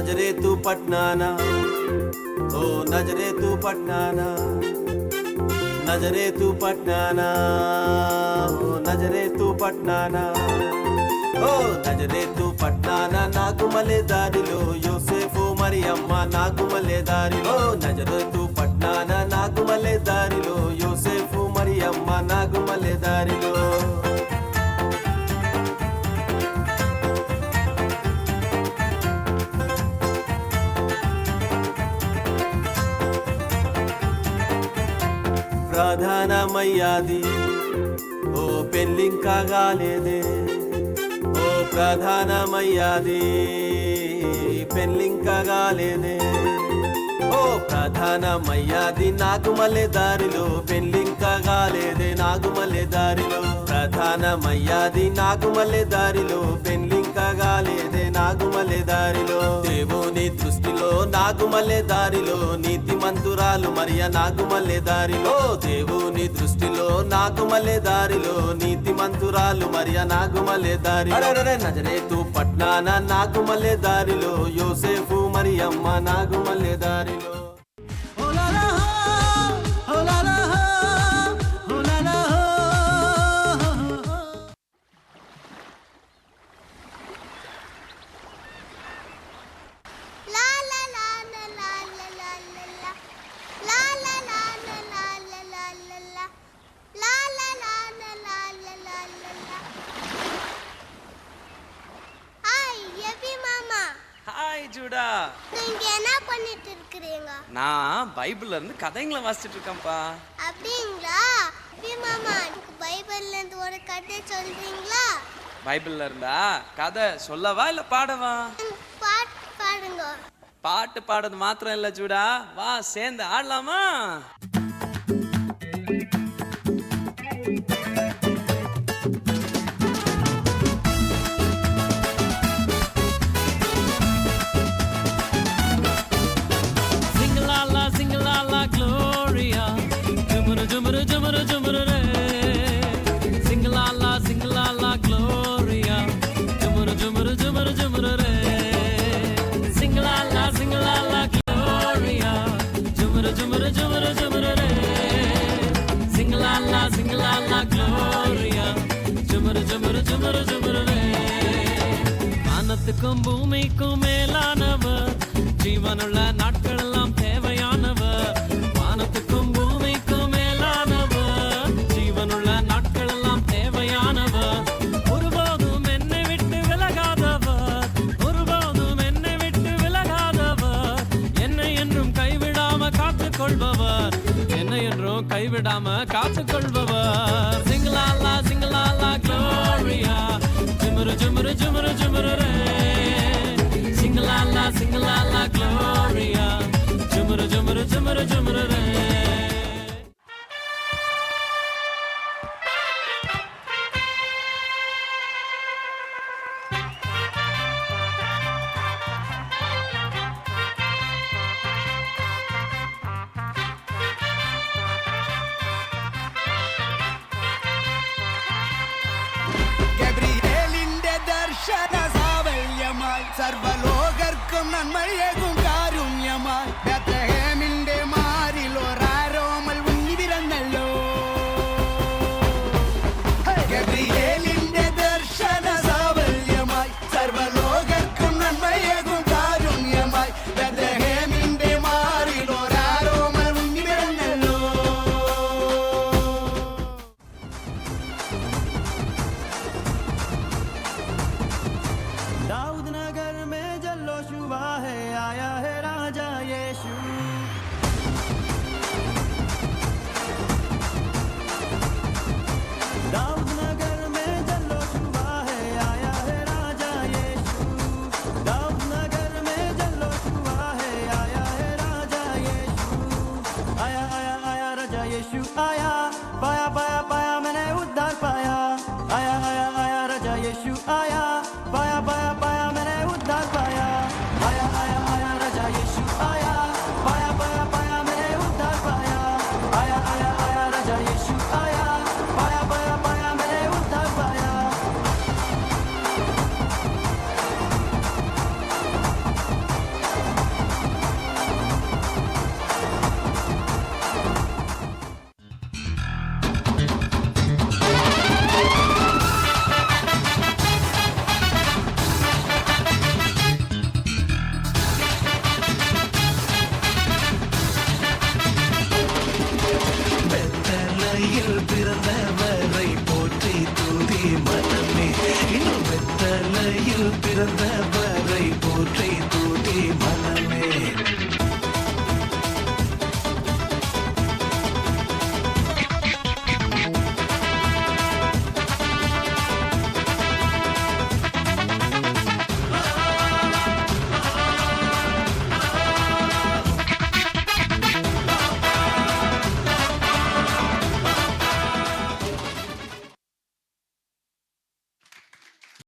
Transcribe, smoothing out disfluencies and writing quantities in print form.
नजरे तू पटनाना, ओ नजरे तू पटनाना, नजरे तू पटनाना, ओ नजरे तू पटनाना, ओ नजरे तू पटनाना नागुमले दारिलो యోసేఫు మరియమ్మ నాగుమలే దారిలో నజరే తూ పట్నానా నాగుమలే దారిలో యోసేఫు మరియమ్మ నాగుమలే దారిలో ప్రధానమయ్యాది ఓ పెళ్ళింకా కాలేదే ఓ ప్రధానమయ్యాది పెళ్ళింకా కాలేదే ఓ ప్రధానమయ్యాది నాగుమలే దారిలో పెళ్ళింకా కాలేదే నాగుమలే దారిలో ప్రధానమయ్యాది నాగుమలే దారిలో పెళ్ళింకా కాలేదే నాగుమలే దారిలో దేవుని దృష్టిలో నాగుమలే దారిలో నీతిమంతురాలు మరియ నాగుమలే దారిలో దేవుని దృష్టిలో నాగుమలే దారిలో నీతిమంతురాలు మరియ నాగుమలే దారిలో నజరేతు పట్నాన నాగుమలే దారిలో యోసేఫు మరియమ్మ నాగుమలే దారిలో ஜூடா, நீங்க என்ன பண்ணிட்டு இருக்கீங்க? நான் பைபிள்ல இருந்து கதைங்களை வாசிச்சிட்டு இருக்கேன்ப்பா. அப்படிங்களா? மாமா, எனக்கு பைபிள்ல இருந்து ஒரு கதை சொல்றீங்களா? பைபிள்ல இருந்தா கதை சொல்லவா இல்ல பாடவா? பாட்டு பாடுங்க. பாட்டு பாடுறது மாத்திரம் இல்ல ஜூடா, வா சேர்ந்து ஆடலாமா? Jumara jumara jumara re, sing la la gloria. Jumara jumara jumara jumara re, sing la la gloria. Jumara jumara jumara jumara re, sing la la gloria. Jumara jumara jumara jumara re. வானத்துக்கும் பூமிக்கும் மேலானவர், ஜீவனுள்ள நாட்கள் எல்லாம் தேவையானவர். வானத்துக்கும் பூமிக்கும் மேலானவர், ஜீவனுள்ள நாட்கள் எல்லாம் தேவையானவர். ஒருபோதும் என்னை விட்டு விலகாதவர், ஒருபோதும் என்னை விட்டு விலகாதவர். என்னை என்றும் கைவிடாம காத்துக் கொள்பவர், என்னை என்றும் கைவிடாம காத்துக் கொள்பவர். சிங்கலாலா க்ளோரியா, ஜுமுரு ஜுமுரு ஜுமுரு ஜுமுரு ரே. Sing-la-la gloria, jumara jumara jumara jumara re. ഗബ്രിയേലിന്റെ ദർശന സാവല്യമായി സർവലോകർക്കും നന്മയേകും കാരുണ്യമായി ബേത്ലഹേമിന്റെ മാറിൽ ഒരാരോമൽ ഉണ്ണി പിറന്നല്ലോ. ഗബ്രിയേലിന്റെ ദർശന സാവല്യമായി സർവലോകർക്കും നന്മയേകും കാരുണ്യമായി ബേത്ലഹേമിന്റെ മാറിൽ ഒരാരോമൽ ഉണ്ണി പിറന്നല്ലോ. दाऊद नगर में जल्लो शुबा है, आया है राजा यीशु. பிறந்தவரை போற்றி தூதி மனமே இன்னும் வெத்தலையில் பிறந்தவரை போற்றி தூதி மனமே